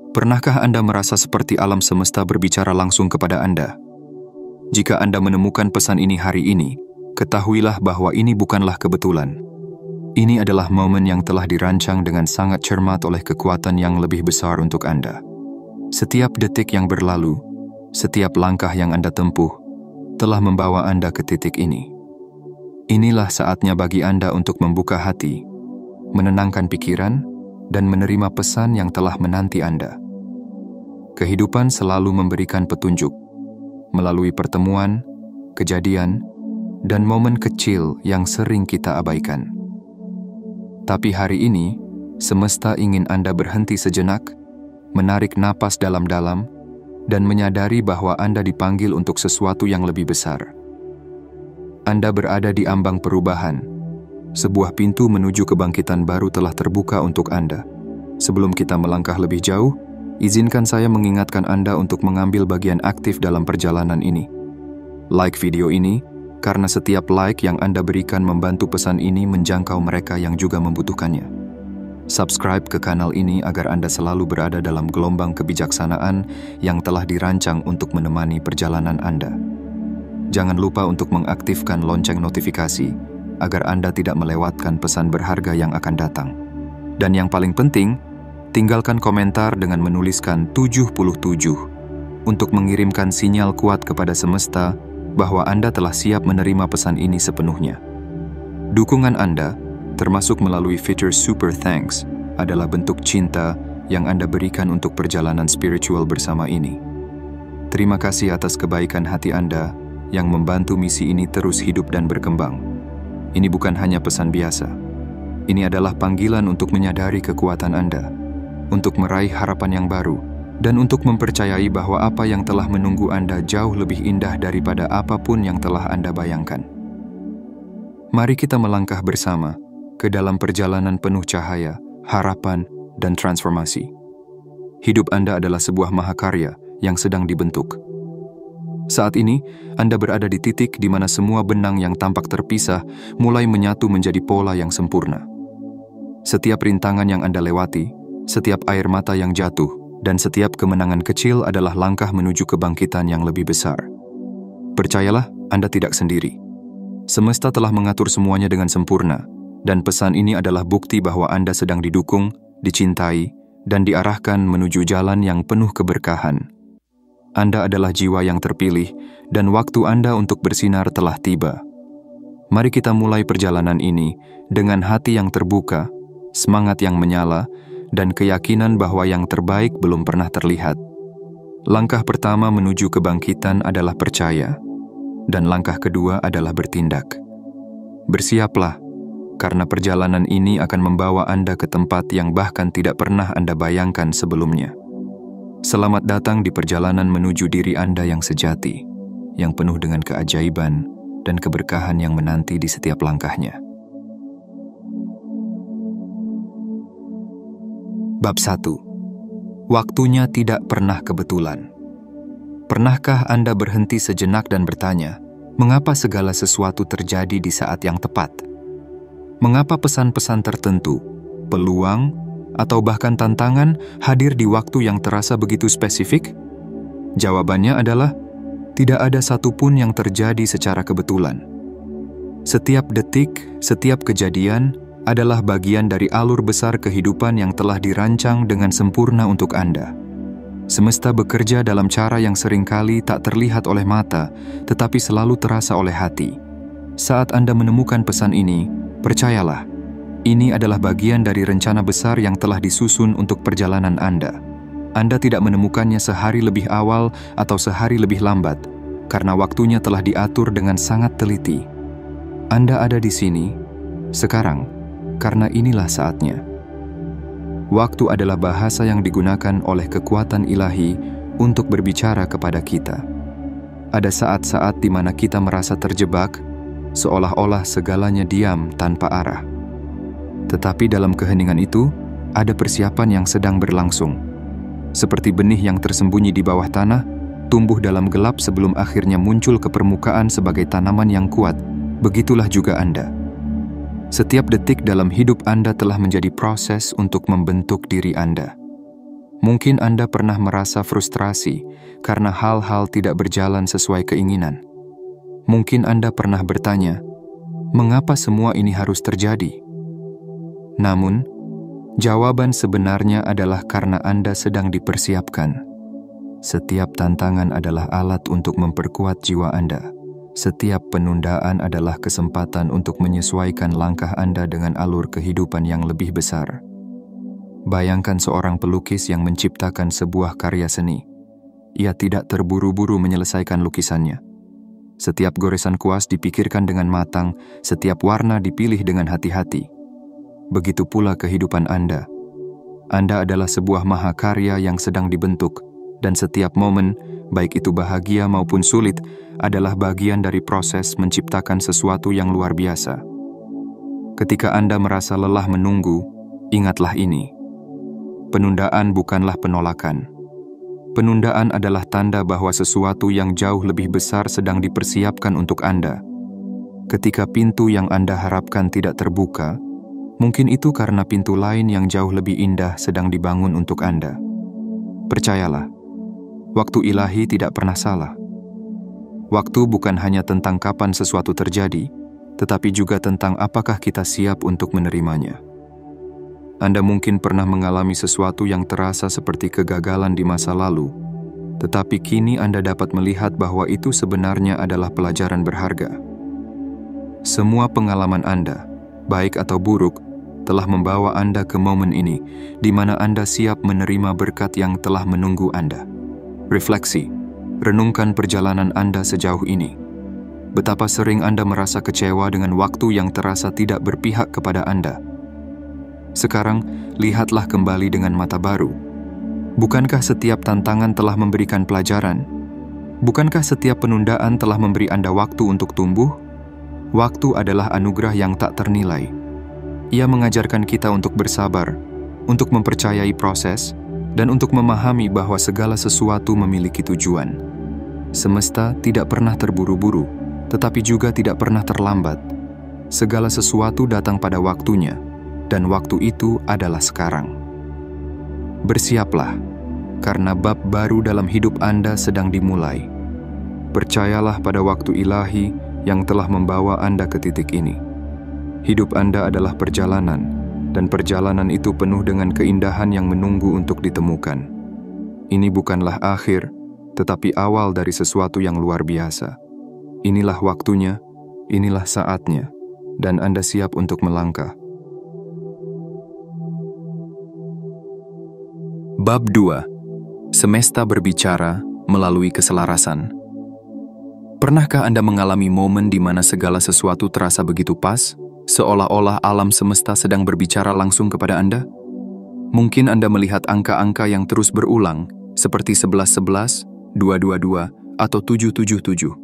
Pernahkah Anda merasa seperti alam semesta berbicara langsung kepada Anda? Jika Anda menemukan pesan ini hari ini, ketahuilah bahwa ini bukanlah kebetulan. Ini adalah momen yang telah dirancang dengan sangat cermat oleh kekuatan yang lebih besar untuk Anda. Setiap detik yang berlalu, setiap langkah yang Anda tempuh, telah membawa Anda ke titik ini. Inilah saatnya bagi Anda untuk membuka hati, menenangkan pikiran, dan menerima pesan yang telah menanti Anda. Kehidupan selalu memberikan petunjuk, melalui pertemuan, kejadian, dan momen kecil yang sering kita abaikan. Tapi hari ini, semesta ingin Anda berhenti sejenak, menarik napas dalam-dalam, dan menyadari bahwa Anda dipanggil untuk sesuatu yang lebih besar. Anda berada di ambang perubahan. Sebuah pintu menuju kebangkitan baru telah terbuka untuk Anda. Sebelum kita melangkah lebih jauh, izinkan saya mengingatkan Anda untuk mengambil bagian aktif dalam perjalanan ini. Like video ini, karena setiap like yang Anda berikan membantu pesan ini menjangkau mereka yang juga membutuhkannya. Subscribe ke kanal ini agar Anda selalu berada dalam gelombang kebijaksanaan yang telah dirancang untuk menemani perjalanan Anda. Jangan lupa untuk mengaktifkan lonceng notifikasi agar Anda tidak melewatkan pesan berharga yang akan datang. Dan yang paling penting, tinggalkan komentar dengan menuliskan 77 untuk mengirimkan sinyal kuat kepada semesta bahwa Anda telah siap menerima pesan ini sepenuhnya. Dukungan Anda, termasuk melalui fitur Super Thanks, adalah bentuk cinta yang Anda berikan untuk perjalanan spiritual bersama ini. Terima kasih atas kebaikan hati Anda yang membantu misi ini terus hidup dan berkembang. Ini bukan hanya pesan biasa. Ini adalah panggilan untuk menyadari kekuatan Anda, untuk meraih harapan yang baru, dan untuk mempercayai bahwa apa yang telah menunggu Anda jauh lebih indah daripada apapun yang telah Anda bayangkan. Mari kita melangkah bersama ke dalam perjalanan penuh cahaya, harapan, dan transformasi. Hidup Anda adalah sebuah mahakarya yang sedang dibentuk. Saat ini, Anda berada di titik di mana semua benang yang tampak terpisah mulai menyatu menjadi pola yang sempurna. Setiap rintangan yang Anda lewati, setiap air mata yang jatuh, dan setiap kemenangan kecil adalah langkah menuju kebangkitan yang lebih besar. Percayalah, Anda tidak sendiri. Semesta telah mengatur semuanya dengan sempurna, dan pesan ini adalah bukti bahwa Anda sedang didukung, dicintai, dan diarahkan menuju jalan yang penuh keberkahan. Anda adalah jiwa yang terpilih, dan waktu Anda untuk bersinar telah tiba. Mari kita mulai perjalanan ini dengan hati yang terbuka, semangat yang menyala, dan keyakinan bahwa yang terbaik belum pernah terlihat. Langkah pertama menuju kebangkitan adalah percaya, dan langkah kedua adalah bertindak. Bersiaplah, karena perjalanan ini akan membawa Anda ke tempat yang bahkan tidak pernah Anda bayangkan sebelumnya. Selamat datang di perjalanan menuju diri Anda yang sejati, yang penuh dengan keajaiban dan keberkahan yang menanti di setiap langkahnya. Bab 1. Waktunya tidak pernah kebetulan. Pernahkah Anda berhenti sejenak dan bertanya, mengapa segala sesuatu terjadi di saat yang tepat? Mengapa pesan-pesan tertentu, peluang, atau bahkan tantangan hadir di waktu yang terasa begitu spesifik? Jawabannya adalah, tidak ada satupun yang terjadi secara kebetulan. Setiap detik, setiap kejadian adalah bagian dari alur besar kehidupan yang telah dirancang dengan sempurna untuk Anda. Semesta bekerja dalam cara yang seringkali tak terlihat oleh mata, tetapi selalu terasa oleh hati. Saat Anda menemukan pesan ini, percayalah, ini adalah bagian dari rencana besar yang telah disusun untuk perjalanan Anda. Anda tidak menemukannya sehari lebih awal atau sehari lebih lambat, karena waktunya telah diatur dengan sangat teliti. Anda ada di sini, sekarang, karena inilah saatnya. Waktu adalah bahasa yang digunakan oleh kekuatan ilahi untuk berbicara kepada kita. Ada saat-saat di mana kita merasa terjebak, seolah-olah segalanya diam tanpa arah. Tetapi dalam keheningan itu, ada persiapan yang sedang berlangsung. Seperti benih yang tersembunyi di bawah tanah, tumbuh dalam gelap sebelum akhirnya muncul ke permukaan sebagai tanaman yang kuat, begitulah juga Anda. Setiap detik dalam hidup Anda telah menjadi proses untuk membentuk diri Anda. Mungkin Anda pernah merasa frustrasi karena hal-hal tidak berjalan sesuai keinginan. Mungkin Anda pernah bertanya, mengapa semua ini harus terjadi? Namun, jawaban sebenarnya adalah karena Anda sedang dipersiapkan. Setiap tantangan adalah alat untuk memperkuat jiwa Anda. Setiap penundaan adalah kesempatan untuk menyesuaikan langkah Anda dengan alur kehidupan yang lebih besar. Bayangkan seorang pelukis yang menciptakan sebuah karya seni. Ia tidak terburu-buru menyelesaikan lukisannya. Setiap goresan kuas dipikirkan dengan matang, setiap warna dipilih dengan hati-hati. Begitu pula kehidupan Anda. Anda adalah sebuah mahakarya yang sedang dibentuk, dan setiap momen, baik itu bahagia maupun sulit, adalah bagian dari proses menciptakan sesuatu yang luar biasa. Ketika Anda merasa lelah menunggu, ingatlah ini. Penundaan bukanlah penolakan. Penundaan adalah tanda bahwa sesuatu yang jauh lebih besar sedang dipersiapkan untuk Anda. Ketika pintu yang Anda harapkan tidak terbuka, mungkin itu karena pintu lain yang jauh lebih indah sedang dibangun untuk Anda. Percayalah, waktu ilahi tidak pernah salah. Waktu bukan hanya tentang kapan sesuatu terjadi, tetapi juga tentang apakah kita siap untuk menerimanya. Anda mungkin pernah mengalami sesuatu yang terasa seperti kegagalan di masa lalu, tetapi kini Anda dapat melihat bahwa itu sebenarnya adalah pelajaran berharga. Semua pengalaman Anda, baik atau buruk, telah membawa Anda ke momen ini, di mana Anda siap menerima berkat yang telah menunggu Anda. Refleksi, renungkan perjalanan Anda sejauh ini. Betapa sering Anda merasa kecewa dengan waktu yang terasa tidak berpihak kepada Anda. Sekarang, lihatlah kembali dengan mata baru. Bukankah setiap tantangan telah memberikan pelajaran? Bukankah setiap penundaan telah memberi Anda waktu untuk tumbuh? Waktu adalah anugerah yang tak ternilai. Ia mengajarkan kita untuk bersabar, untuk mempercayai proses, dan untuk memahami bahwa segala sesuatu memiliki tujuan. Semesta tidak pernah terburu-buru, tetapi juga tidak pernah terlambat. Segala sesuatu datang pada waktunya, dan waktu itu adalah sekarang. Bersiaplah, karena bab baru dalam hidup Anda sedang dimulai. Percayalah pada waktu ilahi yang telah membawa Anda ke titik ini. Hidup Anda adalah perjalanan, dan perjalanan itu penuh dengan keindahan yang menunggu untuk ditemukan. Ini bukanlah akhir, tetapi awal dari sesuatu yang luar biasa. Inilah waktunya, inilah saatnya, dan Anda siap untuk melangkah. Bab 2. Semesta berbicara melalui keselarasan. Pernahkah Anda mengalami momen di mana segala sesuatu terasa begitu pas, seolah-olah alam semesta sedang berbicara langsung kepada Anda? Mungkin Anda melihat angka-angka yang terus berulang, seperti 1111, 222, atau 777.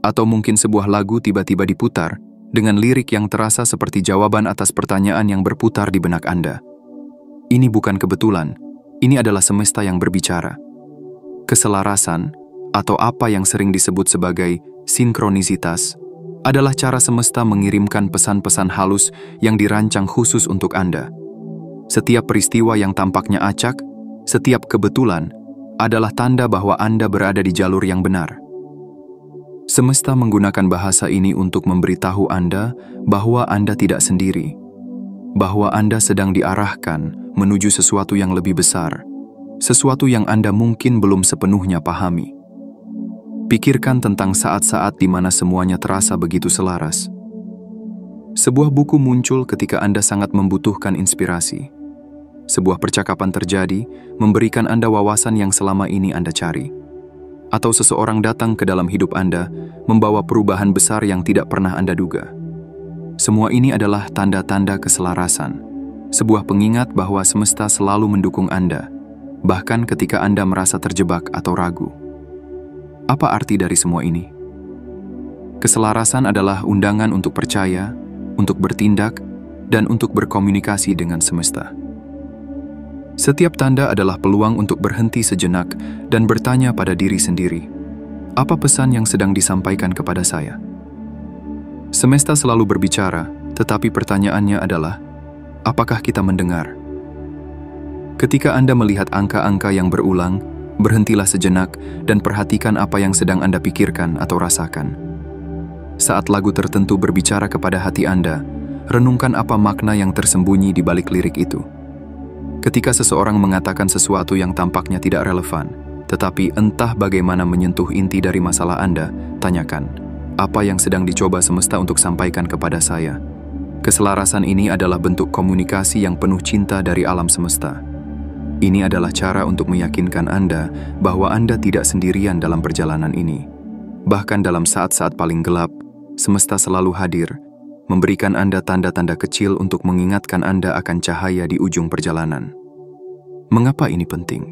Atau mungkin sebuah lagu tiba-tiba diputar, dengan lirik yang terasa seperti jawaban atas pertanyaan yang berputar di benak Anda. Ini bukan kebetulan. Ini adalah semesta yang berbicara. Keselarasan, atau apa yang sering disebut sebagai sinkronisitas, adalah cara semesta mengirimkan pesan-pesan halus yang dirancang khusus untuk Anda. Setiap peristiwa yang tampaknya acak, setiap kebetulan, adalah tanda bahwa Anda berada di jalur yang benar. Semesta menggunakan bahasa ini untuk memberitahu Anda bahwa Anda tidak sendiri, bahwa Anda sedang diarahkan menuju sesuatu yang lebih besar, sesuatu yang Anda mungkin belum sepenuhnya pahami. Pikirkan tentang saat-saat di mana semuanya terasa begitu selaras. Sebuah buku muncul ketika Anda sangat membutuhkan inspirasi. Sebuah percakapan terjadi, memberikan Anda wawasan yang selama ini Anda cari. Atau seseorang datang ke dalam hidup Anda, membawa perubahan besar yang tidak pernah Anda duga. Semua ini adalah tanda-tanda keselarasan. Sebuah pengingat bahwa semesta selalu mendukung Anda, bahkan ketika Anda merasa terjebak atau ragu. Apa arti dari semua ini? Keselarasan adalah undangan untuk percaya, untuk bertindak, dan untuk berkomunikasi dengan semesta. Setiap tanda adalah peluang untuk berhenti sejenak dan bertanya pada diri sendiri, apa pesan yang sedang disampaikan kepada saya? Semesta selalu berbicara, tetapi pertanyaannya adalah, apakah kita mendengar? Ketika Anda melihat angka-angka yang berulang, berhentilah sejenak dan perhatikan apa yang sedang Anda pikirkan atau rasakan. Saat lagu tertentu berbicara kepada hati Anda, renungkan apa makna yang tersembunyi di balik lirik itu. Ketika seseorang mengatakan sesuatu yang tampaknya tidak relevan, tetapi entah bagaimana menyentuh inti dari masalah Anda, tanyakan, apa yang sedang dicoba semesta untuk sampaikan kepada saya? Keselarasan ini adalah bentuk komunikasi yang penuh cinta dari alam semesta. Ini adalah cara untuk meyakinkan Anda bahwa Anda tidak sendirian dalam perjalanan ini. Bahkan dalam saat-saat paling gelap, semesta selalu hadir, memberikan Anda tanda-tanda kecil untuk mengingatkan Anda akan cahaya di ujung perjalanan. Mengapa ini penting?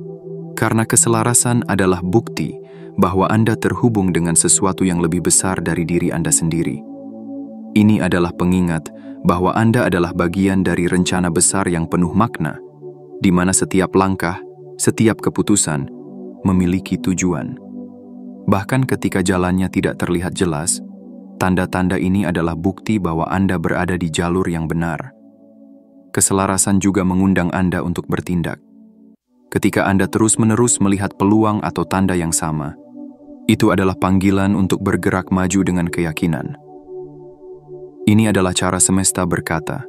Karena keselarasan adalah bukti bahwa Anda terhubung dengan sesuatu yang lebih besar dari diri Anda sendiri. Ini adalah pengingat bahwa Anda adalah bagian dari rencana besar yang penuh makna, di mana setiap langkah, setiap keputusan memiliki tujuan. Bahkan ketika jalannya tidak terlihat jelas, tanda-tanda ini adalah bukti bahwa Anda berada di jalur yang benar. Keselarasan juga mengundang Anda untuk bertindak. Ketika Anda terus-menerus melihat peluang atau tanda yang sama, itu adalah panggilan untuk bergerak maju dengan keyakinan. Ini adalah cara semesta berkata,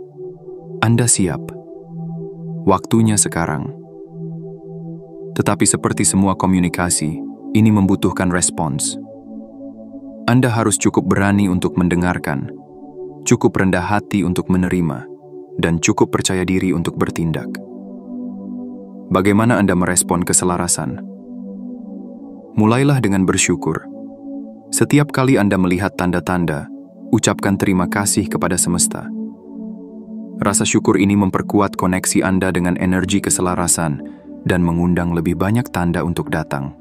Anda siap. Waktunya sekarang. Tetapi seperti semua komunikasi, ini membutuhkan respons. Anda harus cukup berani untuk mendengarkan, cukup rendah hati untuk menerima, dan cukup percaya diri untuk bertindak. Bagaimana Anda merespon keselarasan? Mulailah dengan bersyukur. Setiap kali Anda melihat tanda-tanda, ucapkan terima kasih kepada semesta. Rasa syukur ini memperkuat koneksi Anda dengan energi keselarasan dan mengundang lebih banyak tanda untuk datang.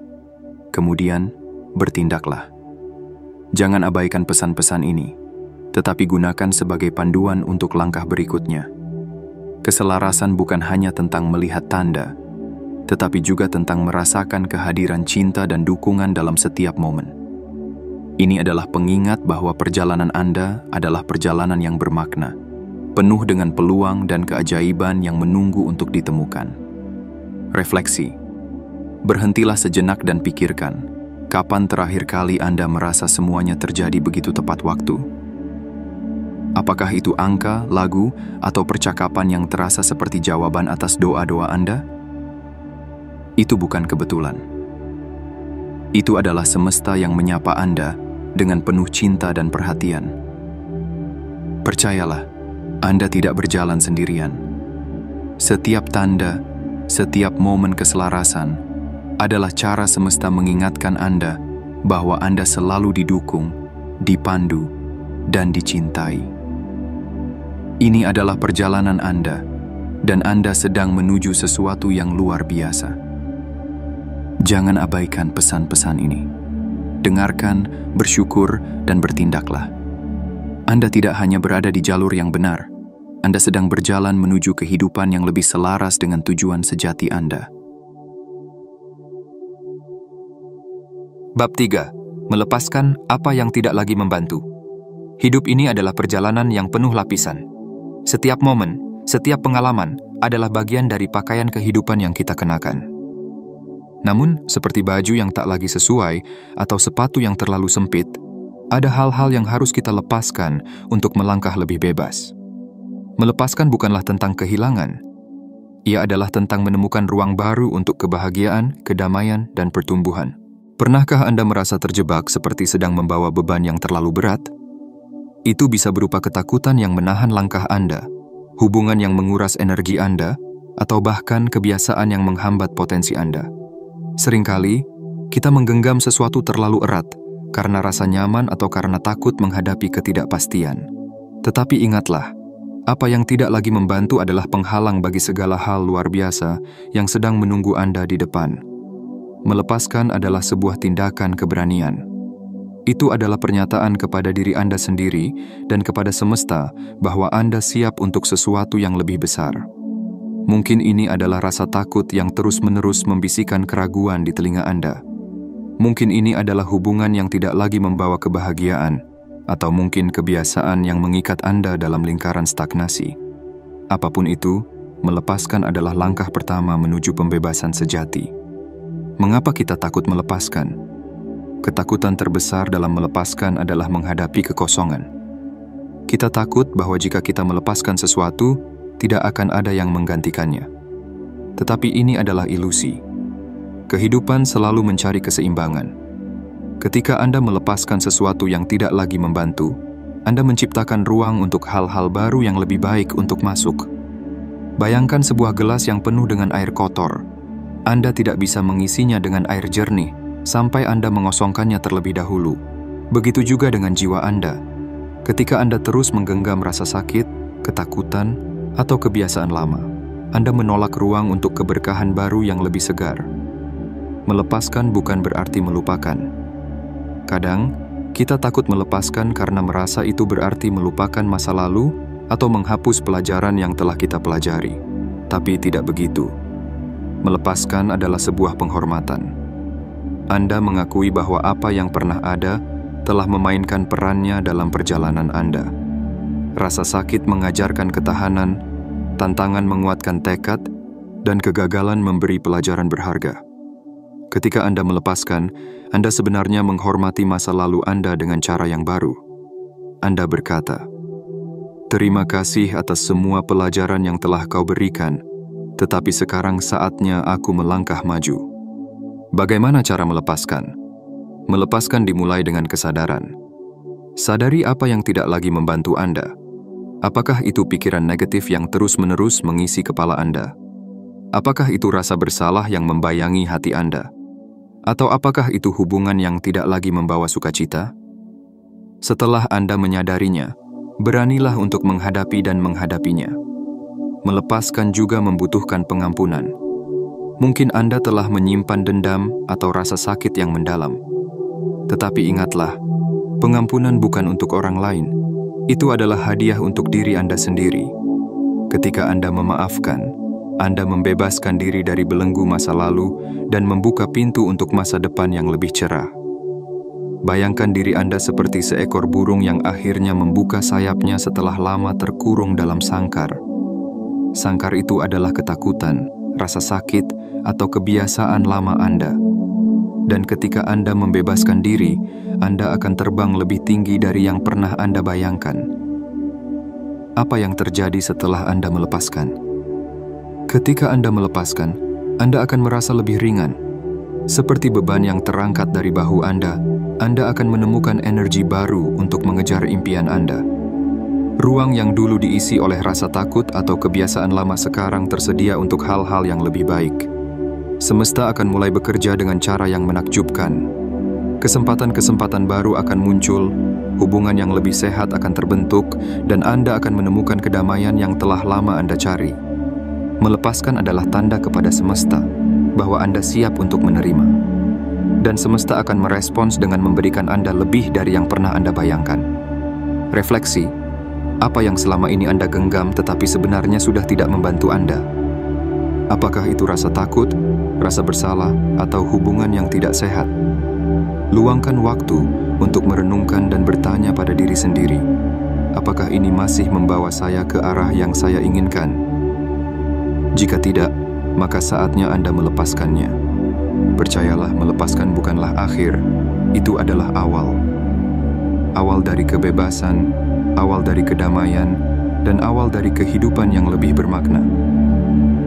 Kemudian, bertindaklah. Jangan abaikan pesan-pesan ini, tetapi gunakan sebagai panduan untuk langkah berikutnya. Keselarasan bukan hanya tentang melihat tanda, tetapi juga tentang merasakan kehadiran cinta dan dukungan dalam setiap momen. Ini adalah pengingat bahwa perjalanan Anda adalah perjalanan yang bermakna, penuh dengan peluang dan keajaiban yang menunggu untuk ditemukan. Refleksi. Berhentilah sejenak dan pikirkan, kapan terakhir kali Anda merasa semuanya terjadi begitu tepat waktu? Apakah itu angka, lagu, atau percakapan yang terasa seperti jawaban atas doa-doa Anda? Itu bukan kebetulan. Itu adalah semesta yang menyapa Anda dengan penuh cinta dan perhatian. Percayalah, Anda tidak berjalan sendirian. Setiap tanda, setiap momen keselarasan adalah cara semesta mengingatkan Anda bahwa Anda selalu didukung, dipandu, dan dicintai. Ini adalah perjalanan Anda, dan Anda sedang menuju sesuatu yang luar biasa. Jangan abaikan pesan-pesan ini. Dengarkan, bersyukur, dan bertindaklah. Anda tidak hanya berada di jalur yang benar, Anda sedang berjalan menuju kehidupan yang lebih selaras dengan tujuan sejati Anda. Bab 3. Melepaskan apa yang tidak lagi membantu. Hidup ini adalah perjalanan yang penuh lapisan. Setiap momen, setiap pengalaman adalah bagian dari pakaian kehidupan yang kita kenakan. Namun, seperti baju yang tak lagi sesuai atau sepatu yang terlalu sempit, ada hal-hal yang harus kita lepaskan untuk melangkah lebih bebas. Melepaskan bukanlah tentang kehilangan. Ia adalah tentang menemukan ruang baru untuk kebahagiaan, kedamaian, dan pertumbuhan. Pernahkah Anda merasa terjebak seperti sedang membawa beban yang terlalu berat? Itu bisa berupa ketakutan yang menahan langkah Anda, hubungan yang menguras energi Anda, atau bahkan kebiasaan yang menghambat potensi Anda. Seringkali, kita menggenggam sesuatu terlalu erat karena rasa nyaman atau karena takut menghadapi ketidakpastian. Tetapi ingatlah, apa yang tidak lagi membantu adalah penghalang bagi segala hal luar biasa yang sedang menunggu Anda di depan. Melepaskan adalah sebuah tindakan keberanian. Itu adalah pernyataan kepada diri Anda sendiri dan kepada semesta bahwa Anda siap untuk sesuatu yang lebih besar. Mungkin ini adalah rasa takut yang terus-menerus membisikkan keraguan di telinga Anda. Mungkin ini adalah hubungan yang tidak lagi membawa kebahagiaan, atau mungkin kebiasaan yang mengikat Anda dalam lingkaran stagnasi. Apapun itu, melepaskan adalah langkah pertama menuju pembebasan sejati. Mengapa kita takut melepaskan? Ketakutan terbesar dalam melepaskan adalah menghadapi kekosongan. Kita takut bahwa jika kita melepaskan sesuatu, tidak akan ada yang menggantikannya. Tetapi ini adalah ilusi. Kehidupan selalu mencari keseimbangan. Ketika Anda melepaskan sesuatu yang tidak lagi membantu, Anda menciptakan ruang untuk hal-hal baru yang lebih baik untuk masuk. Bayangkan sebuah gelas yang penuh dengan air kotor. Anda tidak bisa mengisinya dengan air jernih sampai Anda mengosongkannya terlebih dahulu. Begitu juga dengan jiwa Anda. Ketika Anda terus menggenggam rasa sakit, ketakutan, atau kebiasaan lama, Anda menolak ruang untuk keberkahan baru yang lebih segar. Melepaskan bukan berarti melupakan. Kadang, kita takut melepaskan karena merasa itu berarti melupakan masa lalu atau menghapus pelajaran yang telah kita pelajari. Tapi tidak begitu. Melepaskan adalah sebuah penghormatan. Anda mengakui bahwa apa yang pernah ada telah memainkan perannya dalam perjalanan Anda. Rasa sakit mengajarkan ketahanan, tantangan menguatkan tekad, dan kegagalan memberi pelajaran berharga. Ketika Anda melepaskan, Anda sebenarnya menghormati masa lalu Anda dengan cara yang baru. Anda berkata, "Terima kasih atas semua pelajaran yang telah kau berikan, tetapi sekarang saatnya aku melangkah maju." Bagaimana cara melepaskan? Melepaskan dimulai dengan kesadaran. Sadari apa yang tidak lagi membantu Anda. Apakah itu pikiran negatif yang terus-menerus mengisi kepala Anda? Apakah itu rasa bersalah yang membayangi hati Anda? Atau apakah itu hubungan yang tidak lagi membawa sukacita? Setelah Anda menyadarinya, beranilah untuk menghadapi dan menghadapinya. Melepaskan juga membutuhkan pengampunan. Mungkin Anda telah menyimpan dendam atau rasa sakit yang mendalam. Tetapi ingatlah, pengampunan bukan untuk orang lain. Itu adalah hadiah untuk diri Anda sendiri. Ketika Anda memaafkan, Anda membebaskan diri dari belenggu masa lalu dan membuka pintu untuk masa depan yang lebih cerah. Bayangkan diri Anda seperti seekor burung yang akhirnya membuka sayapnya setelah lama terkurung dalam sangkar. Sangkar itu adalah ketakutan, rasa sakit, atau kebiasaan lama Anda. Dan ketika Anda membebaskan diri, Anda akan terbang lebih tinggi dari yang pernah Anda bayangkan. Apa yang terjadi setelah Anda melepaskan? Ketika Anda melepaskan, Anda akan merasa lebih ringan. Seperti beban yang terangkat dari bahu Anda akan menemukan energi baru untuk mengejar impian Anda. Ruang yang dulu diisi oleh rasa takut atau kebiasaan lama sekarang tersedia untuk hal-hal yang lebih baik. Semesta akan mulai bekerja dengan cara yang menakjubkan. Kesempatan-kesempatan baru akan muncul, hubungan yang lebih sehat akan terbentuk, dan Anda akan menemukan kedamaian yang telah lama Anda cari. Melepaskan adalah tanda kepada semesta bahwa Anda siap untuk menerima. Dan semesta akan merespons dengan memberikan Anda lebih dari yang pernah Anda bayangkan. Refleksi, apa yang selama ini Anda genggam tetapi sebenarnya sudah tidak membantu Anda? Apakah itu rasa takut, rasa bersalah, atau hubungan yang tidak sehat? Luangkan waktu untuk merenungkan dan bertanya pada diri sendiri, apakah ini masih membawa saya ke arah yang saya inginkan? Jika tidak, maka saatnya Anda melepaskannya. Percayalah, melepaskan bukanlah akhir, itu adalah awal. Awal dari kebebasan, awal dari kedamaian, dan awal dari kehidupan yang lebih bermakna.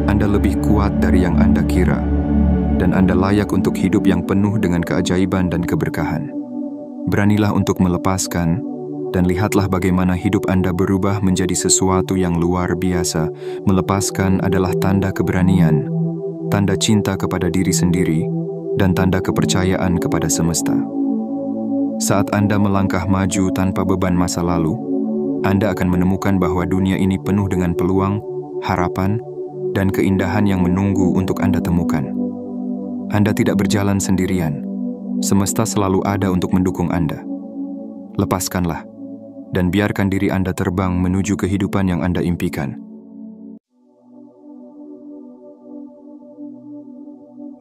Anda lebih kuat dari yang Anda kira, dan Anda layak untuk hidup yang penuh dengan keajaiban dan keberkahan. Beranilah untuk melepaskan, dan lihatlah bagaimana hidup Anda berubah menjadi sesuatu yang luar biasa. Melepaskan adalah tanda keberanian, tanda cinta kepada diri sendiri, dan tanda kepercayaan kepada semesta. Saat Anda melangkah maju tanpa beban masa lalu, Anda akan menemukan bahwa dunia ini penuh dengan peluang, harapan, dan keindahan yang menunggu untuk Anda temukan. Anda tidak berjalan sendirian. Semesta selalu ada untuk mendukung Anda. Lepaskanlah, dan biarkan diri Anda terbang menuju kehidupan yang Anda impikan.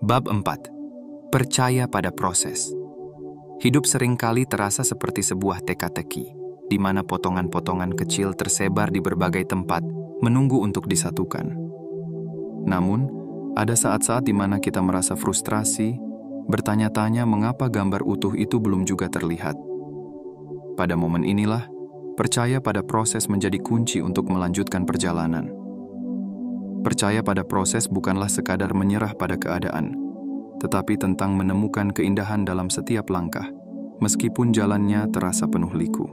Bab 4. Percaya pada proses. Hidup seringkali terasa seperti sebuah teka-teki, di mana potongan-potongan kecil tersebar di berbagai tempat, menunggu untuk disatukan. Namun, ada saat-saat di mana kita merasa frustrasi, bertanya-tanya mengapa gambar utuh itu belum juga terlihat. Pada momen inilah, percaya pada proses menjadi kunci untuk melanjutkan perjalanan. Percaya pada proses bukanlah sekadar menyerah pada keadaan, tetapi tentang menemukan keindahan dalam setiap langkah, meskipun jalannya terasa penuh liku.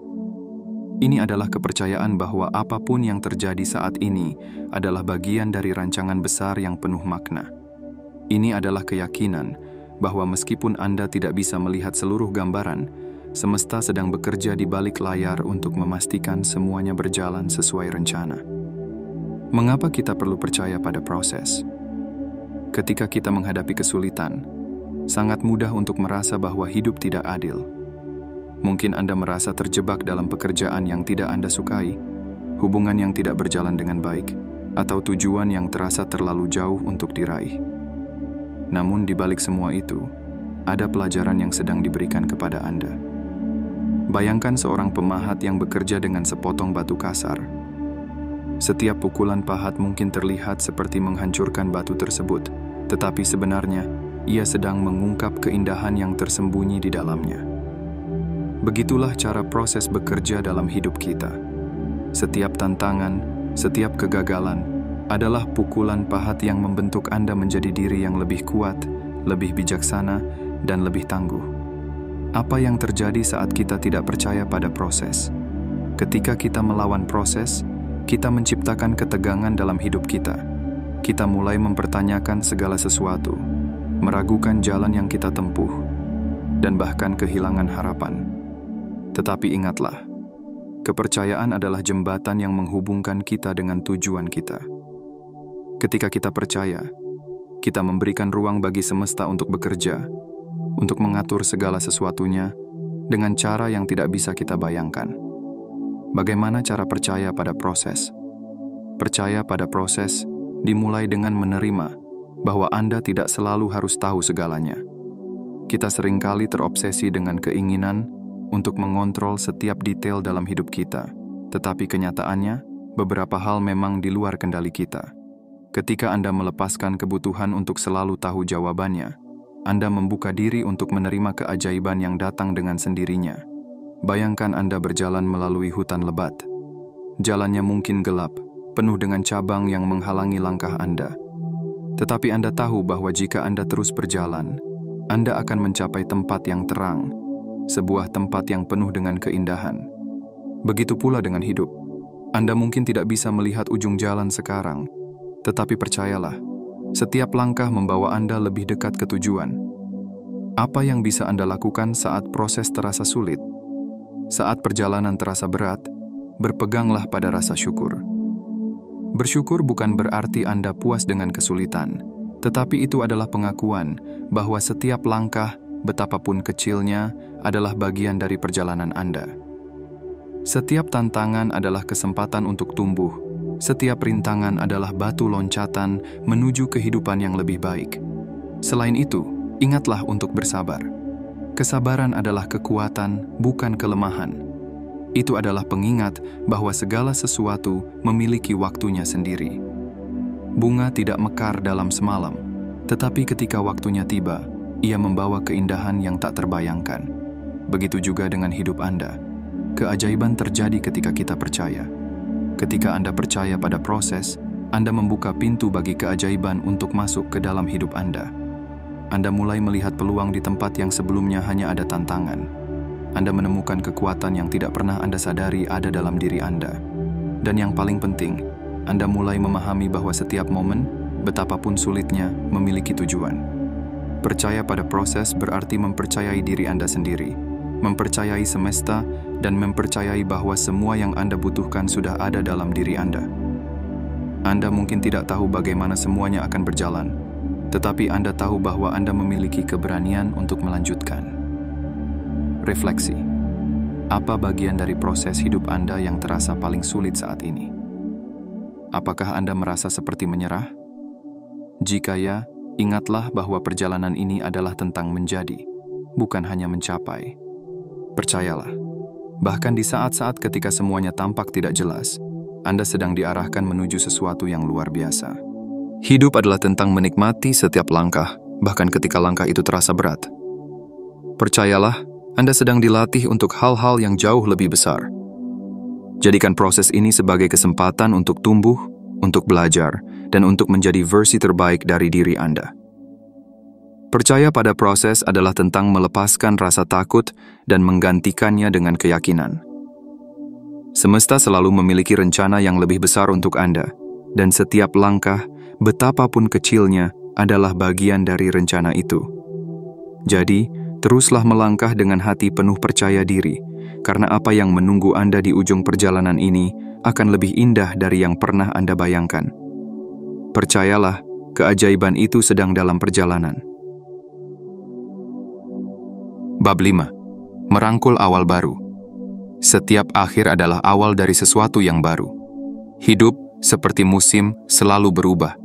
Ini adalah kepercayaan bahwa apapun yang terjadi saat ini adalah bagian dari rancangan besar yang penuh makna. Ini adalah keyakinan bahwa meskipun Anda tidak bisa melihat seluruh gambaran, semesta sedang bekerja di balik layar untuk memastikan semuanya berjalan sesuai rencana. Mengapa kita perlu percaya pada proses? Ketika kita menghadapi kesulitan, sangat mudah untuk merasa bahwa hidup tidak adil. Mungkin Anda merasa terjebak dalam pekerjaan yang tidak Anda sukai, hubungan yang tidak berjalan dengan baik, atau tujuan yang terasa terlalu jauh untuk diraih. Namun di balik semua itu, ada pelajaran yang sedang diberikan kepada Anda. Bayangkan seorang pemahat yang bekerja dengan sepotong batu kasar. Setiap pukulan pahat mungkin terlihat seperti menghancurkan batu tersebut, tetapi sebenarnya ia sedang mengungkap keindahan yang tersembunyi di dalamnya. Begitulah cara proses bekerja dalam hidup kita. Setiap tantangan, setiap kegagalan adalah pukulan pahat yang membentuk Anda menjadi diri yang lebih kuat, lebih bijaksana, dan lebih tangguh. Apa yang terjadi saat kita tidak percaya pada proses? Ketika kita melawan proses, kita menciptakan ketegangan dalam hidup kita. Kita mulai mempertanyakan segala sesuatu, meragukan jalan yang kita tempuh, dan bahkan kehilangan harapan. Tetapi ingatlah, kepercayaan adalah jembatan yang menghubungkan kita dengan tujuan kita. Ketika kita percaya, kita memberikan ruang bagi semesta untuk bekerja, untuk mengatur segala sesuatunya dengan cara yang tidak bisa kita bayangkan. Bagaimana cara percaya pada proses? Percaya pada proses dimulai dengan menerima bahwa Anda tidak selalu harus tahu segalanya. Kita seringkali terobsesi dengan keinginan untuk mengontrol setiap detail dalam hidup kita, tetapi kenyataannya, beberapa hal memang di luar kendali kita. Ketika Anda melepaskan kebutuhan untuk selalu tahu jawabannya, Anda membuka diri untuk menerima keajaiban yang datang dengan sendirinya. Bayangkan Anda berjalan melalui hutan lebat. Jalannya mungkin gelap, penuh dengan cabang yang menghalangi langkah Anda. Tetapi Anda tahu bahwa jika Anda terus berjalan, Anda akan mencapai tempat yang terang, sebuah tempat yang penuh dengan keindahan. Begitu pula dengan hidup. Anda mungkin tidak bisa melihat ujung jalan sekarang, tetapi percayalah, setiap langkah membawa Anda lebih dekat ke tujuan. Apa yang bisa Anda lakukan saat proses terasa sulit? Saat perjalanan terasa berat, berpeganglah pada rasa syukur. Bersyukur bukan berarti Anda puas dengan kesulitan, tetapi itu adalah pengakuan bahwa setiap langkah, betapapun kecilnya, adalah bagian dari perjalanan Anda. Setiap tantangan adalah kesempatan untuk tumbuh. Setiap rintangan adalah batu loncatan menuju kehidupan yang lebih baik. Selain itu, ingatlah untuk bersabar. Kesabaran adalah kekuatan, bukan kelemahan. Itu adalah pengingat bahwa segala sesuatu memiliki waktunya sendiri. Bunga tidak mekar dalam semalam, tetapi ketika waktunya tiba, ia membawa keindahan yang tak terbayangkan. Begitu juga dengan hidup Anda. Keajaiban terjadi ketika kita percaya. Ketika Anda percaya pada proses, Anda membuka pintu bagi keajaiban untuk masuk ke dalam hidup Anda. Anda mulai melihat peluang di tempat yang sebelumnya hanya ada tantangan. Anda menemukan kekuatan yang tidak pernah Anda sadari ada dalam diri Anda. Dan yang paling penting, Anda mulai memahami bahwa setiap momen, betapapun sulitnya, memiliki tujuan. Percaya pada proses berarti mempercayai diri Anda sendiri, mempercayai semesta, dan mempercayai bahwa semua yang Anda butuhkan sudah ada dalam diri Anda. Anda mungkin tidak tahu bagaimana semuanya akan berjalan, tetapi Anda tahu bahwa Anda memiliki keberanian untuk melanjutkan. Refleksi. Apa bagian dari proses hidup Anda yang terasa paling sulit saat ini? Apakah Anda merasa seperti menyerah? Jika ya, ingatlah bahwa perjalanan ini adalah tentang menjadi, bukan hanya mencapai. Percayalah, bahkan di saat-saat ketika semuanya tampak tidak jelas, Anda sedang diarahkan menuju sesuatu yang luar biasa. Hidup adalah tentang menikmati setiap langkah, bahkan ketika langkah itu terasa berat. Percayalah, Anda sedang dilatih untuk hal-hal yang jauh lebih besar. Jadikan proses ini sebagai kesempatan untuk tumbuh, untuk belajar, dan untuk menjadi versi terbaik dari diri Anda. Percaya pada proses adalah tentang melepaskan rasa takut dan menggantikannya dengan keyakinan. Semesta selalu memiliki rencana yang lebih besar untuk Anda, dan setiap langkah, betapapun kecilnya, adalah bagian dari rencana itu. Jadi, teruslah melangkah dengan hati penuh percaya diri, karena apa yang menunggu Anda di ujung perjalanan ini akan lebih indah dari yang pernah Anda bayangkan. Percayalah, keajaiban itu sedang dalam perjalanan. Bab 5. Merangkul awal baru. Setiap akhir adalah awal dari sesuatu yang baru. Hidup, seperti musim, selalu berubah.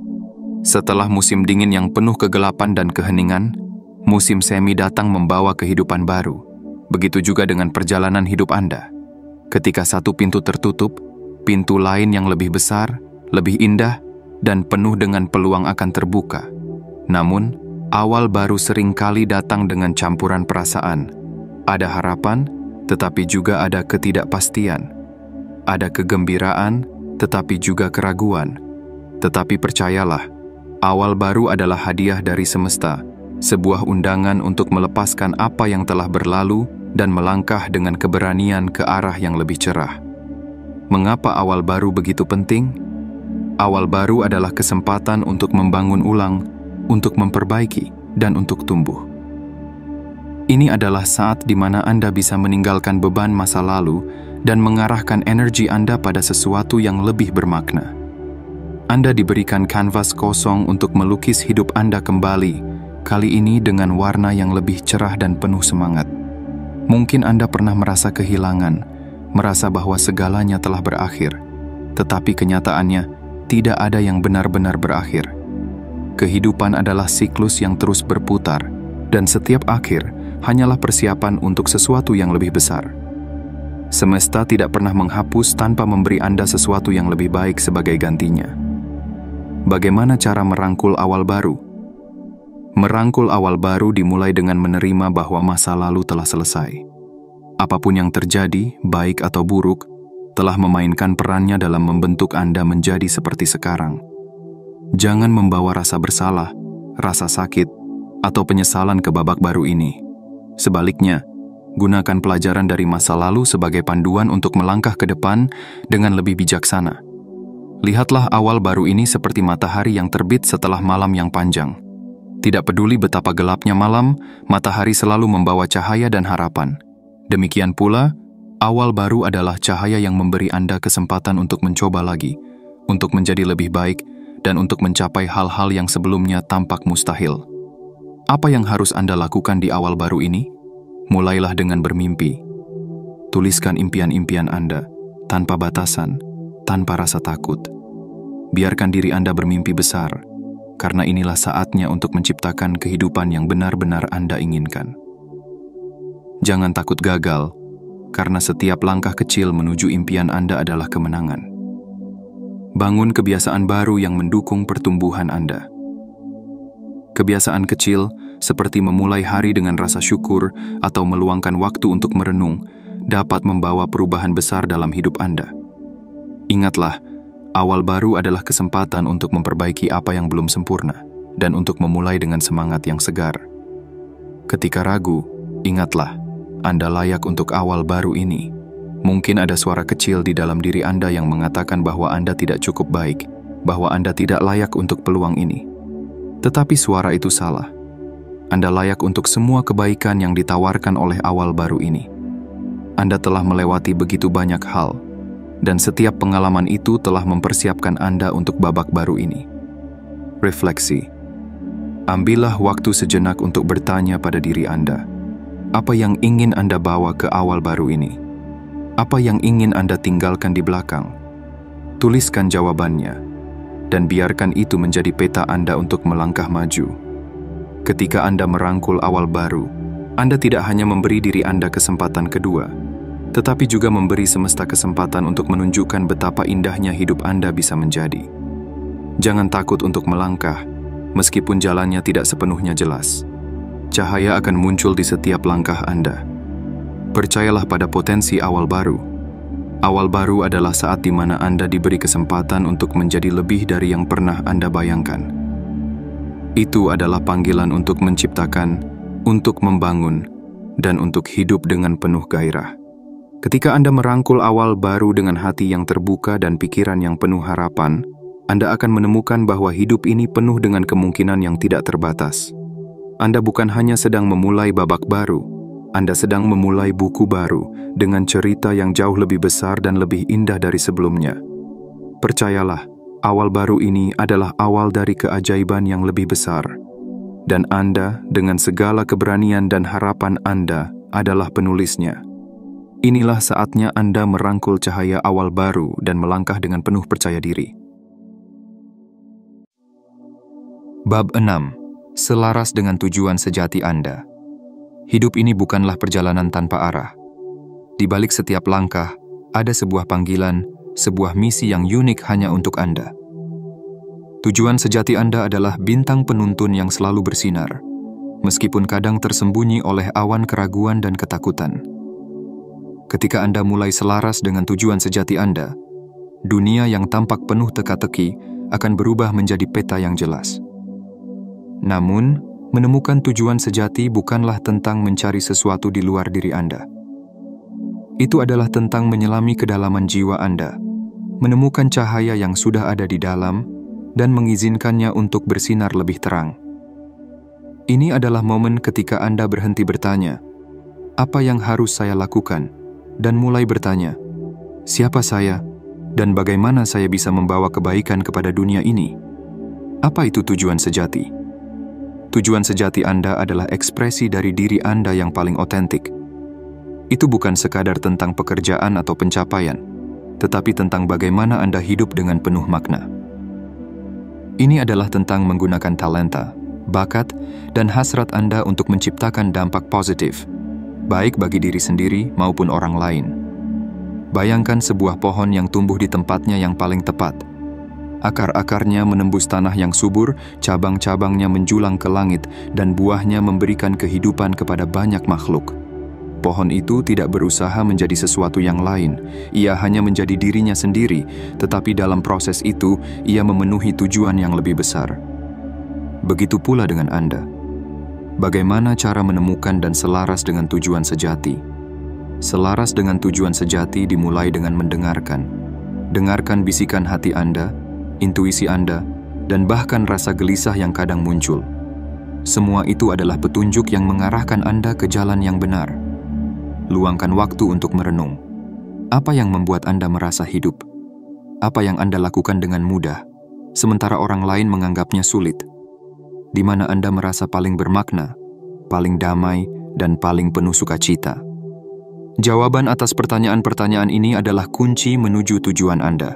Setelah musim dingin yang penuh kegelapan dan keheningan, musim semi datang membawa kehidupan baru. Begitu juga dengan perjalanan hidup Anda. Ketika satu pintu tertutup, pintu lain yang lebih besar, lebih indah, dan penuh dengan peluang akan terbuka. Namun, awal baru seringkali datang dengan campuran perasaan. Ada harapan, tetapi juga ada ketidakpastian. Ada kegembiraan, tetapi juga keraguan. Tetapi percayalah, awal baru adalah hadiah dari semesta, sebuah undangan untuk melepaskan apa yang telah berlalu dan melangkah dengan keberanian ke arah yang lebih cerah. Mengapa awal baru begitu penting? Awal baru adalah kesempatan untuk membangun ulang, untuk memperbaiki, dan untuk tumbuh. Ini adalah saat di mana Anda bisa meninggalkan beban masa lalu dan mengarahkan energi Anda pada sesuatu yang lebih bermakna. Anda diberikan kanvas kosong untuk melukis hidup Anda kembali, kali ini dengan warna yang lebih cerah dan penuh semangat. Mungkin Anda pernah merasa kehilangan, merasa bahwa segalanya telah berakhir, tetapi kenyataannya tidak ada yang benar-benar berakhir. Kehidupan adalah siklus yang terus berputar, dan setiap akhir hanyalah persiapan untuk sesuatu yang lebih besar. Semesta tidak pernah menghapus tanpa memberi Anda sesuatu yang lebih baik sebagai gantinya. Bagaimana cara merangkul awal baru? Merangkul awal baru dimulai dengan menerima bahwa masa lalu telah selesai. Apapun yang terjadi, baik atau buruk, telah memainkan perannya dalam membentuk Anda menjadi seperti sekarang. Jangan membawa rasa bersalah, rasa sakit, atau penyesalan ke babak baru ini. Sebaliknya, gunakan pelajaran dari masa lalu sebagai panduan untuk melangkah ke depan dengan lebih bijaksana. Lihatlah awal baru ini seperti matahari yang terbit setelah malam yang panjang. Tidak peduli betapa gelapnya malam, matahari selalu membawa cahaya dan harapan. Demikian pula, awal baru adalah cahaya yang memberi Anda kesempatan untuk mencoba lagi, untuk menjadi lebih baik, dan untuk mencapai hal-hal yang sebelumnya tampak mustahil. Apa yang harus Anda lakukan di awal baru ini? Mulailah dengan bermimpi. Tuliskan impian-impian Anda, tanpa batasan, tanpa rasa takut. Biarkan diri Anda bermimpi besar, karena inilah saatnya untuk menciptakan kehidupan yang benar-benar Anda inginkan. Jangan takut gagal, karena setiap langkah kecil menuju impian Anda adalah kemenangan. Bangun kebiasaan baru yang mendukung pertumbuhan Anda. Kebiasaan kecil, seperti memulai hari dengan rasa syukur atau meluangkan waktu untuk merenung, dapat membawa perubahan besar dalam hidup Anda. Ingatlah, awal baru adalah kesempatan untuk memperbaiki apa yang belum sempurna dan untuk memulai dengan semangat yang segar. Ketika ragu, ingatlah, Anda layak untuk awal baru ini. Mungkin ada suara kecil di dalam diri Anda yang mengatakan bahwa Anda tidak cukup baik, bahwa Anda tidak layak untuk peluang ini. Tetapi suara itu salah. Anda layak untuk semua kebaikan yang ditawarkan oleh awal baru ini. Anda telah melewati begitu banyak hal, dan setiap pengalaman itu telah mempersiapkan Anda untuk babak baru ini. Refleksi. Ambillah waktu sejenak untuk bertanya pada diri Anda. Apa yang ingin Anda bawa ke awal baru ini? Apa yang ingin Anda tinggalkan di belakang? Tuliskan jawabannya, dan biarkan itu menjadi peta Anda untuk melangkah maju. Ketika Anda merangkul awal baru, Anda tidak hanya memberi diri Anda kesempatan kedua, tetapi juga memberi semesta kesempatan untuk menunjukkan betapa indahnya hidup Anda bisa menjadi. Jangan takut untuk melangkah, meskipun jalannya tidak sepenuhnya jelas. Cahaya akan muncul di setiap langkah Anda. Percayalah pada potensi awal baru. Awal baru adalah saat di mana Anda diberi kesempatan untuk menjadi lebih dari yang pernah Anda bayangkan. Itu adalah panggilan untuk menciptakan, untuk membangun, dan untuk hidup dengan penuh gairah. Ketika Anda merangkul awal baru dengan hati yang terbuka dan pikiran yang penuh harapan, Anda akan menemukan bahwa hidup ini penuh dengan kemungkinan yang tidak terbatas. Anda bukan hanya sedang memulai babak baru, Anda sedang memulai buku baru dengan cerita yang jauh lebih besar dan lebih indah dari sebelumnya. Percayalah, awal baru ini adalah awal dari keajaiban yang lebih besar. Dan Anda, dengan segala keberanian dan harapan Anda, adalah penulisnya. Inilah saatnya Anda merangkul cahaya awal baru dan melangkah dengan penuh percaya diri. Bab 6. Selaras dengan tujuan sejati Anda. Hidup ini bukanlah perjalanan tanpa arah. Di balik setiap langkah, ada sebuah panggilan, sebuah misi yang unik hanya untuk Anda. Tujuan sejati Anda adalah bintang penuntun yang selalu bersinar, meskipun kadang tersembunyi oleh awan keraguan dan ketakutan. Ketika Anda mulai selaras dengan tujuan sejati Anda, dunia yang tampak penuh teka-teki akan berubah menjadi peta yang jelas. Namun, menemukan tujuan sejati bukanlah tentang mencari sesuatu di luar diri Anda. Itu adalah tentang menyelami kedalaman jiwa Anda, menemukan cahaya yang sudah ada di dalam, dan mengizinkannya untuk bersinar lebih terang. Ini adalah momen ketika Anda berhenti bertanya, "Apa yang harus saya lakukan?" dan mulai bertanya, "Siapa saya, dan bagaimana saya bisa membawa kebaikan kepada dunia ini?" Apa itu tujuan sejati? Tujuan sejati Anda adalah ekspresi dari diri Anda yang paling otentik. Itu bukan sekadar tentang pekerjaan atau pencapaian, tetapi tentang bagaimana Anda hidup dengan penuh makna. Ini adalah tentang menggunakan talenta, bakat, dan hasrat Anda untuk menciptakan dampak positif, baik bagi diri sendiri maupun orang lain. Bayangkan sebuah pohon yang tumbuh di tempatnya yang paling tepat. Akar-akarnya menembus tanah yang subur, cabang-cabangnya menjulang ke langit, dan buahnya memberikan kehidupan kepada banyak makhluk. Pohon itu tidak berusaha menjadi sesuatu yang lain, ia hanya menjadi dirinya sendiri, tetapi dalam proses itu, ia memenuhi tujuan yang lebih besar. Begitu pula dengan Anda. Bagaimana cara menemukan dan selaras dengan tujuan sejati? Selaras dengan tujuan sejati dimulai dengan mendengarkan. Dengarkan bisikan hati Anda, intuisi Anda, dan bahkan rasa gelisah yang kadang muncul. Semua itu adalah petunjuk yang mengarahkan Anda ke jalan yang benar. Luangkan waktu untuk merenung. Apa yang membuat Anda merasa hidup? Apa yang Anda lakukan dengan mudah, sementara orang lain menganggapnya sulit? Di mana Anda merasa paling bermakna, paling damai, dan paling penuh sukacita? Jawaban atas pertanyaan-pertanyaan ini adalah kunci menuju tujuan Anda.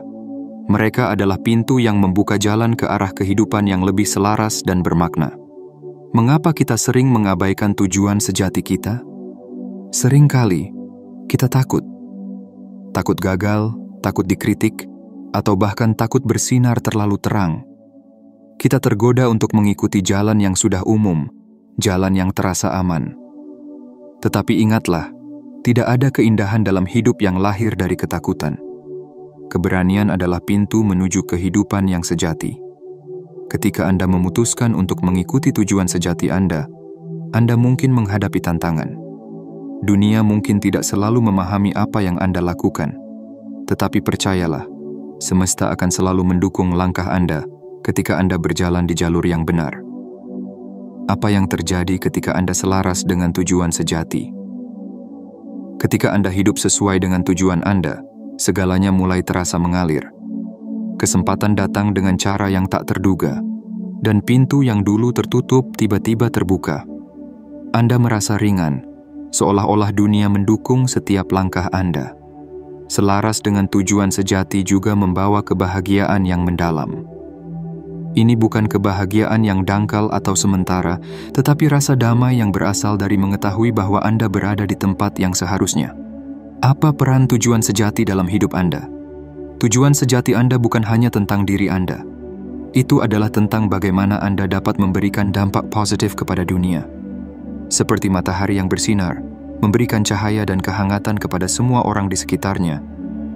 Mereka adalah pintu yang membuka jalan ke arah kehidupan yang lebih selaras dan bermakna. Mengapa kita sering mengabaikan tujuan sejati kita? Seringkali kita takut. Takut gagal, takut dikritik, atau bahkan takut bersinar terlalu terang. Kita tergoda untuk mengikuti jalan yang sudah umum, jalan yang terasa aman. Tetapi ingatlah, tidak ada keindahan dalam hidup yang lahir dari ketakutan. Keberanian adalah pintu menuju kehidupan yang sejati. Ketika Anda memutuskan untuk mengikuti tujuan sejati Anda mungkin menghadapi tantangan. Dunia mungkin tidak selalu memahami apa yang Anda lakukan. Tetapi percayalah, semesta akan selalu mendukung langkah Anda ketika Anda berjalan di jalur yang benar. Apa yang terjadi ketika Anda selaras dengan tujuan sejati? Ketika Anda hidup sesuai dengan tujuan Anda, segalanya mulai terasa mengalir. Kesempatan datang dengan cara yang tak terduga, dan pintu yang dulu tertutup tiba-tiba terbuka. Anda merasa ringan, seolah-olah dunia mendukung setiap langkah Anda. Selaras dengan tujuan sejati juga membawa kebahagiaan yang mendalam. Ini bukan kebahagiaan yang dangkal atau sementara, tetapi rasa damai yang berasal dari mengetahui bahwa Anda berada di tempat yang seharusnya. Apa peran tujuan sejati dalam hidup Anda? Tujuan sejati Anda bukan hanya tentang diri Anda. Itu adalah tentang bagaimana Anda dapat memberikan dampak positif kepada dunia. Seperti matahari yang bersinar, memberikan cahaya dan kehangatan kepada semua orang di sekitarnya,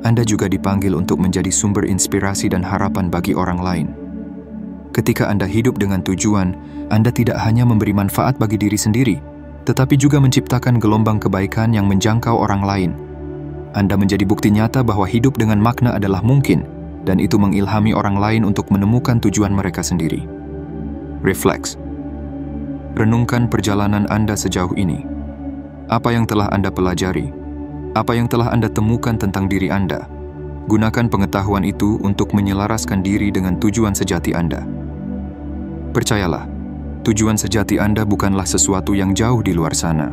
Anda juga dipanggil untuk menjadi sumber inspirasi dan harapan bagi orang lain. Ketika Anda hidup dengan tujuan, Anda tidak hanya memberi manfaat bagi diri sendiri, tetapi juga menciptakan gelombang kebaikan yang menjangkau orang lain. Anda menjadi bukti nyata bahwa hidup dengan makna adalah mungkin, dan itu mengilhami orang lain untuk menemukan tujuan mereka sendiri. Refleks. Renungkan perjalanan Anda sejauh ini. Apa yang telah Anda pelajari? Apa yang telah Anda temukan tentang diri Anda? Gunakan pengetahuan itu untuk menyelaraskan diri dengan tujuan sejati Anda. Percayalah, tujuan sejati Anda bukanlah sesuatu yang jauh di luar sana.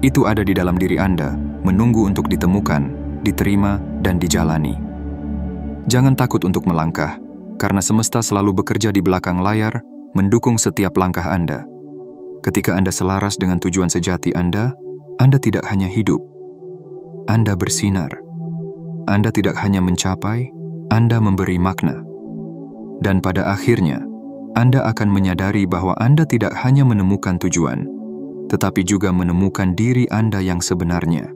Itu ada di dalam diri Anda, menunggu untuk ditemukan, diterima, dan dijalani. Jangan takut untuk melangkah, karena semesta selalu bekerja di belakang layar, mendukung setiap langkah Anda. Ketika Anda selaras dengan tujuan sejati Anda tidak hanya hidup, Anda bersinar. Anda tidak hanya mencapai, Anda memberi makna. Dan pada akhirnya, Anda akan menyadari bahwa Anda tidak hanya menemukan tujuan, tetapi juga menemukan diri Anda yang sebenarnya.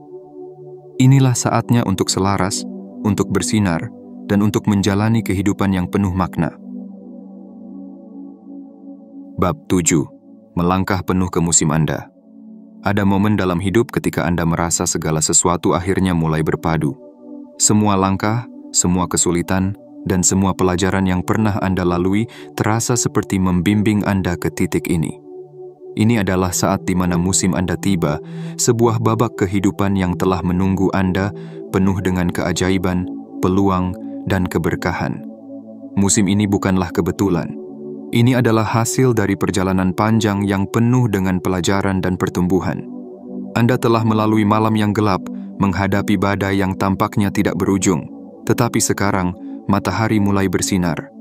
Inilah saatnya untuk selaras, untuk bersinar, dan untuk menjalani kehidupan yang penuh makna. Bab 7. Melangkah penuh ke musim Anda. Ada momen dalam hidup ketika Anda merasa segala sesuatu akhirnya mulai berpadu. Semua langkah, semua kesulitan, dan semua pelajaran yang pernah Anda lalui terasa seperti membimbing Anda ke titik ini. Ini adalah saat di mana musim Anda tiba, sebuah babak kehidupan yang telah menunggu Anda penuh dengan keajaiban, peluang, dan keberkahan. Musim ini bukanlah kebetulan. Ini adalah hasil dari perjalanan panjang yang penuh dengan pelajaran dan pertumbuhan. Anda telah melalui malam yang gelap, menghadapi badai yang tampaknya tidak berujung, tetapi sekarang matahari mulai bersinar.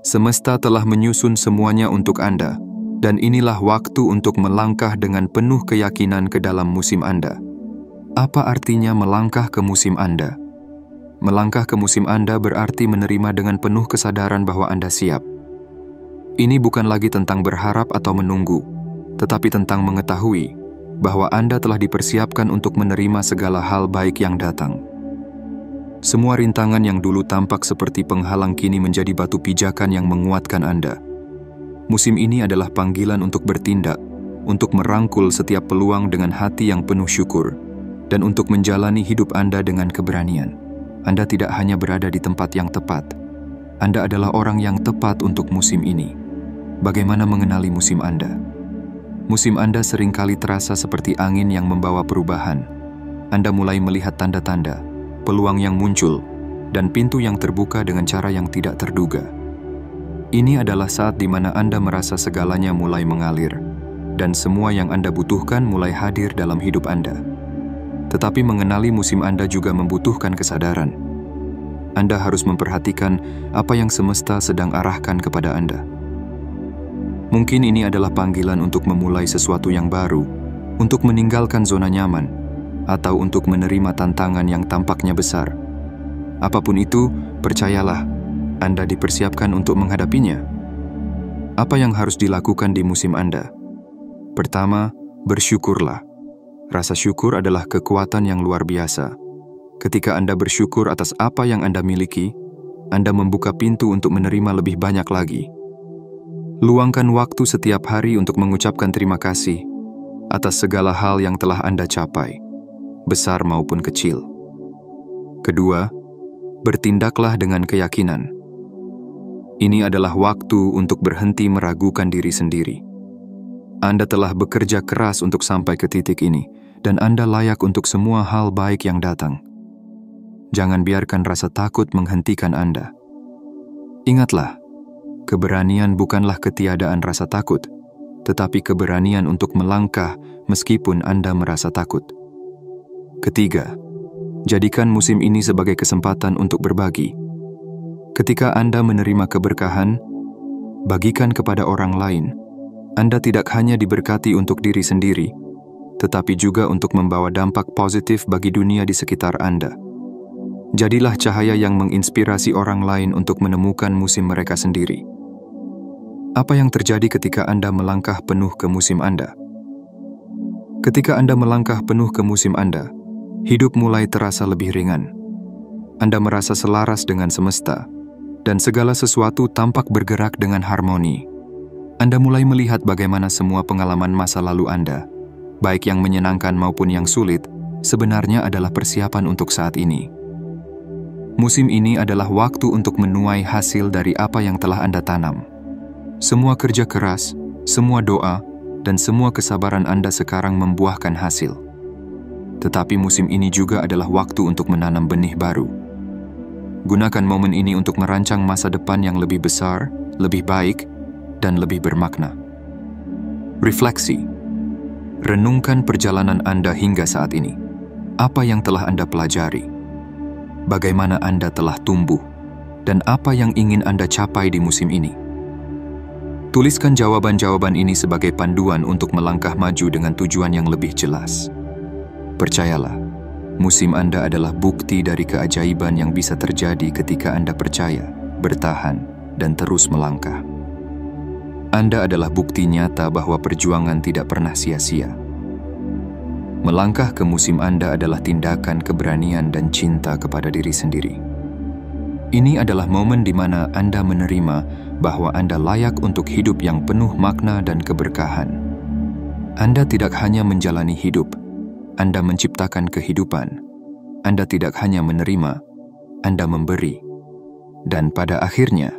Semesta telah menyusun semuanya untuk Anda, dan inilah waktu untuk melangkah dengan penuh keyakinan ke dalam musim Anda. Apa artinya melangkah ke musim Anda? Melangkah ke musim Anda berarti menerima dengan penuh kesadaran bahwa Anda siap. Ini bukan lagi tentang berharap atau menunggu, tetapi tentang mengetahui bahwa Anda telah dipersiapkan untuk menerima segala hal baik yang datang. Semua rintangan yang dulu tampak seperti penghalang kini menjadi batu pijakan yang menguatkan Anda. Musim ini adalah panggilan untuk bertindak, untuk merangkul setiap peluang dengan hati yang penuh syukur, dan untuk menjalani hidup Anda dengan keberanian. Anda tidak hanya berada di tempat yang tepat, Anda adalah orang yang tepat untuk musim ini. Bagaimana mengenali musim Anda? Musim Anda seringkali terasa seperti angin yang membawa perubahan. Anda mulai melihat tanda-tanda, peluang yang muncul, dan pintu yang terbuka dengan cara yang tidak terduga. Ini adalah saat di mana Anda merasa segalanya mulai mengalir, dan semua yang Anda butuhkan mulai hadir dalam hidup Anda. Tetapi mengenali musim Anda juga membutuhkan kesadaran. Anda harus memperhatikan apa yang semesta sedang arahkan kepada Anda. Mungkin ini adalah panggilan untuk memulai sesuatu yang baru, untuk meninggalkan zona nyaman, atau untuk menerima tantangan yang tampaknya besar. Apapun itu, percayalah, Anda dipersiapkan untuk menghadapinya. Apa yang harus dilakukan di musim Anda? Pertama, bersyukurlah. Rasa syukur adalah kekuatan yang luar biasa. Ketika Anda bersyukur atas apa yang Anda miliki, Anda membuka pintu untuk menerima lebih banyak lagi. Luangkan waktu setiap hari untuk mengucapkan terima kasih atas segala hal yang telah Anda capai, besar maupun kecil. Kedua, bertindaklah dengan keyakinan. Ini adalah waktu untuk berhenti meragukan diri sendiri. Anda telah bekerja keras untuk sampai ke titik ini, dan Anda layak untuk semua hal baik yang datang. Jangan biarkan rasa takut menghentikan Anda. Ingatlah, keberanian bukanlah ketiadaan rasa takut, tetapi keberanian untuk melangkah meskipun Anda merasa takut. Ketiga, jadikan musim ini sebagai kesempatan untuk berbagi. Ketika Anda menerima keberkahan, bagikan kepada orang lain. Anda tidak hanya diberkati untuk diri sendiri, tetapi juga untuk membawa dampak positif bagi dunia di sekitar Anda. Jadilah cahaya yang menginspirasi orang lain untuk menemukan musim mereka sendiri. Apa yang terjadi ketika Anda melangkah penuh ke musim Anda? Ketika Anda melangkah penuh ke musim Anda, hidup mulai terasa lebih ringan. Anda merasa selaras dengan semesta, dan segala sesuatu tampak bergerak dengan harmoni. Anda mulai melihat bagaimana semua pengalaman masa lalu Anda, baik yang menyenangkan maupun yang sulit, sebenarnya adalah persiapan untuk saat ini. Musim ini adalah waktu untuk menuai hasil dari apa yang telah Anda tanam. Semua kerja keras, semua doa, dan semua kesabaran Anda sekarang membuahkan hasil. Tetapi musim ini juga adalah waktu untuk menanam benih baru. Gunakan momen ini untuk merancang masa depan yang lebih besar, lebih baik, dan lebih bermakna. Refleksi. Renungkan perjalanan Anda hingga saat ini. Apa yang telah Anda pelajari? Bagaimana Anda telah tumbuh, dan apa yang ingin Anda capai di musim ini? Tuliskan jawaban-jawaban ini sebagai panduan untuk melangkah maju dengan tujuan yang lebih jelas. Percayalah, musim Anda adalah bukti dari keajaiban yang bisa terjadi ketika Anda percaya, bertahan, dan terus melangkah. Anda adalah bukti nyata bahwa perjuangan tidak pernah sia-sia. Melangkah ke musim Anda adalah tindakan keberanian dan cinta kepada diri sendiri. Ini adalah momen di mana Anda menerima bahwa Anda layak untuk hidup yang penuh makna dan keberkahan. Anda tidak hanya menjalani hidup, Anda menciptakan kehidupan. Anda tidak hanya menerima, Anda memberi. Dan pada akhirnya,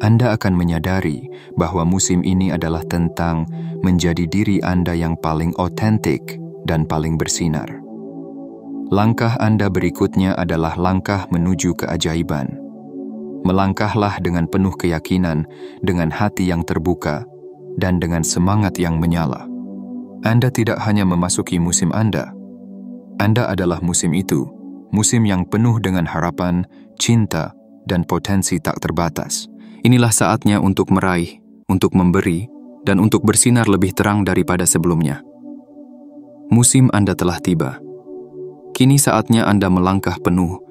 Anda akan menyadari bahwa musim ini adalah tentang menjadi diri Anda yang paling otentik dan paling bersinar. Langkah Anda berikutnya adalah langkah menuju keajaiban. Melangkahlah dengan penuh keyakinan, dengan hati yang terbuka, dan dengan semangat yang menyala. Anda tidak hanya memasuki musim Anda adalah musim itu, musim yang penuh dengan harapan, cinta, dan potensi tak terbatas. Inilah saatnya untuk meraih, untuk memberi, dan untuk bersinar lebih terang daripada sebelumnya. Musim Anda telah tiba. Kini saatnya Anda melangkah penuh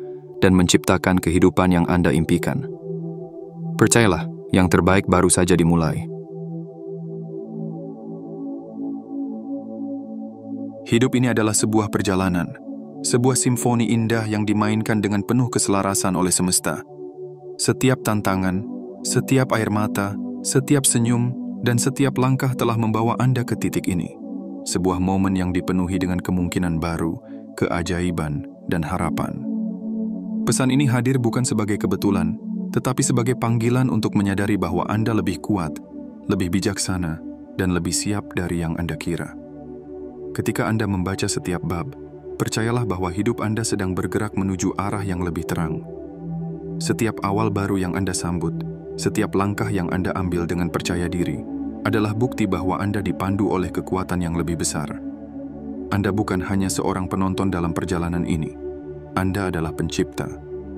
dan menciptakan kehidupan yang Anda impikan. Percayalah, yang terbaik baru saja dimulai. Hidup ini adalah sebuah perjalanan, sebuah simfoni indah yang dimainkan dengan penuh keselarasan oleh semesta. Setiap tantangan, setiap air mata, setiap senyum, dan setiap langkah telah membawa Anda ke titik ini. Sebuah momen yang dipenuhi dengan kemungkinan baru, keajaiban, dan harapan. Pesan ini hadir bukan sebagai kebetulan, tetapi sebagai panggilan untuk menyadari bahwa Anda lebih kuat, lebih bijaksana, dan lebih siap dari yang Anda kira. Ketika Anda membaca setiap bab, percayalah bahwa hidup Anda sedang bergerak menuju arah yang lebih terang. Setiap awal baru yang Anda sambut, setiap langkah yang Anda ambil dengan percaya diri, adalah bukti bahwa Anda dipandu oleh kekuatan yang lebih besar. Anda bukan hanya seorang penonton dalam perjalanan ini. Anda adalah pencipta,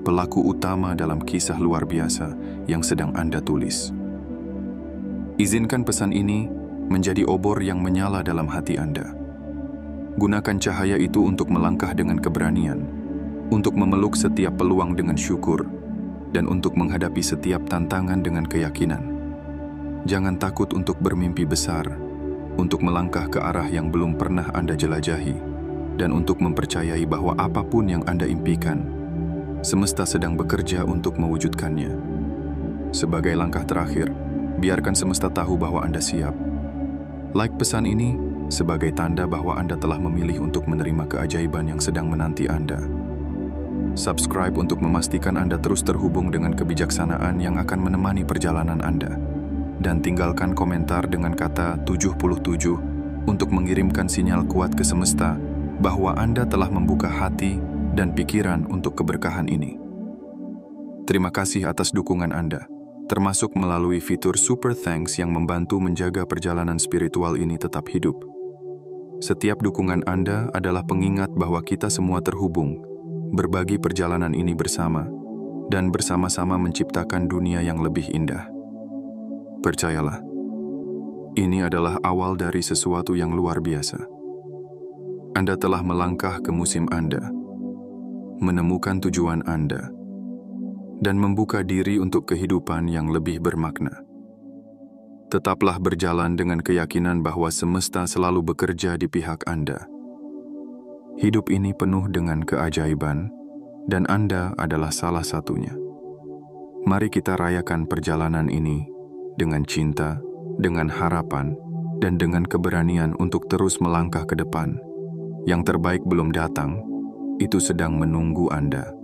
pelaku utama dalam kisah luar biasa yang sedang Anda tulis. Izinkan pesan ini menjadi obor yang menyala dalam hati Anda. Gunakan cahaya itu untuk melangkah dengan keberanian, untuk memeluk setiap peluang dengan syukur, dan untuk menghadapi setiap tantangan dengan keyakinan. Jangan takut untuk bermimpi besar, untuk melangkah ke arah yang belum pernah Anda jelajahi, dan untuk mempercayai bahwa apapun yang Anda impikan, semesta sedang bekerja untuk mewujudkannya. Sebagai langkah terakhir, biarkan semesta tahu bahwa Anda siap. Like pesan ini sebagai tanda bahwa Anda telah memilih untuk menerima keajaiban yang sedang menanti Anda. Subscribe untuk memastikan Anda terus terhubung dengan kebijaksanaan yang akan menemani perjalanan Anda. Dan tinggalkan komentar dengan kata 77 untuk mengirimkan sinyal kuat ke semesta bahwa Anda telah membuka hati dan pikiran untuk keberkahan ini. Terima kasih atas dukungan Anda, termasuk melalui fitur Super Thanks yang membantu menjaga perjalanan spiritual ini tetap hidup. Setiap dukungan Anda adalah pengingat bahwa kita semua terhubung, berbagi perjalanan ini bersama, dan bersama-sama menciptakan dunia yang lebih indah. Percayalah, ini adalah awal dari sesuatu yang luar biasa. Anda telah melangkah ke musim Anda. menemukan tujuan Anda, dan membuka diri untuk kehidupan yang lebih bermakna. Tetaplah berjalan dengan keyakinan bahwa semesta selalu bekerja di pihak Anda. Hidup ini penuh dengan keajaiban, dan Anda adalah salah satunya. Mari kita rayakan perjalanan ini dengan cinta, dengan harapan, dan dengan keberanian untuk terus melangkah ke depan. Yang terbaik belum datang, itu sedang menunggu Anda.